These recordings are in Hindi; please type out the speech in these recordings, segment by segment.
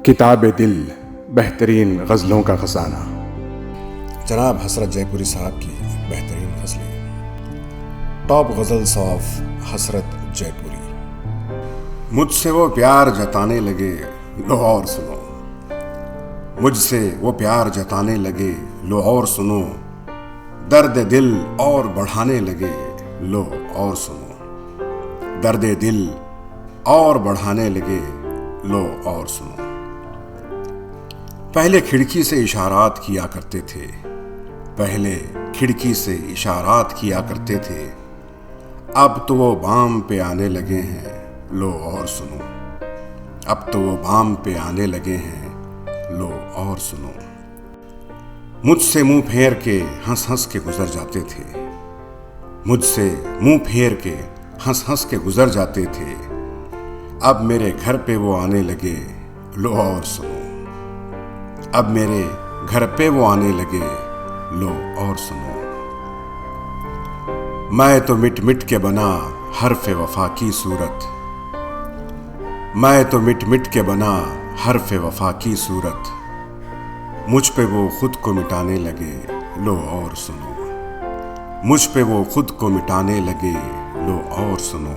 किताब दिल बेहतरीन गज़लों का ख़ज़ाना। जनाब हसरत जयपुरी साहब की बेहतरीन गज़लें। टॉप गज़ल्स ऑफ हसरत जयपुरी। मुझसे वो प्यार जताने लगे, लो और सुनो। मुझसे वो प्यार जताने लगे, लो और सुनो। दर्द दिल और बढ़ाने लगे, लो और सुनो। दर्द दिल और बढ़ाने लगे, लो और सुनो। पहले खिड़की से इशारात किया करते थे, पहले खिड़की से इशारात किया करते थे। अब तो वो बाम पे आने लगे हैं, लो और सुनो। अब तो वो बाम पे आने लगे हैं, लो और सुनो। मुझसे मुंह फेर के हंस हंस के गुजर जाते थे, मुझसे मुंह फेर के हंस हंस के गुजर जाते थे। अब मेरे घर पे वो आने लगे, लो और सुनो। अब मेरे घर पे वो आने लगे, लो और सुनो। मैं तो मिट मिट के बना हर्फ़े वफा की सूरत, मैं तो मिट मिट के बना हर्फ़े वफा की सूरत। मुझ पे वो खुद को मिटाने लगे, लो और सुनो। मुझ पे वो खुद को मिटाने लगे, लो और सुनो।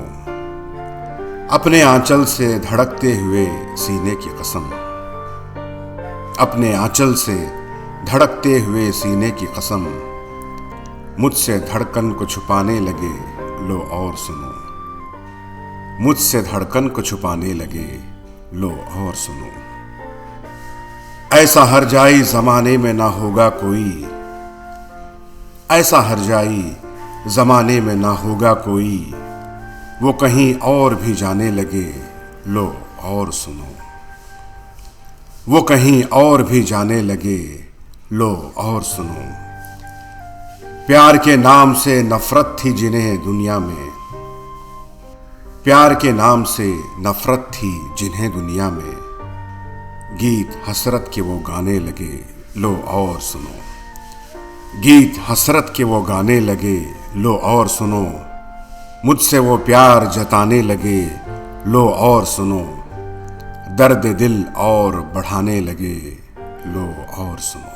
अपने आंचल से धड़कते हुए सीने की कसम, अपने आंचल से धड़कते हुए सीने की कसम। मुझसे धड़कन को छुपाने लगे, लो और सुनो। मुझसे धड़कन को छुपाने लगे, लो और सुनो। ऐसा हरजाई जमाने में ना होगा कोई, ऐसा हरजाई जमाने में ना होगा कोई। वो कहीं और भी जाने लगे, लो और सुनो। वो कहीं और भी जाने लगे, लो और सुनो। प्यार के नाम से नफरत थी जिन्हें दुनिया में, प्यार के नाम से नफरत थी जिन्हें दुनिया में। गीत हसरत के वो गाने लगे, लो और सुनो। गीत हसरत के वो गाने लगे, लो और सुनो। मुझसे वो प्यार जताने लगे, लो और सुनो। दर्द दिल और बढ़ाने लगे, लो और सुनो।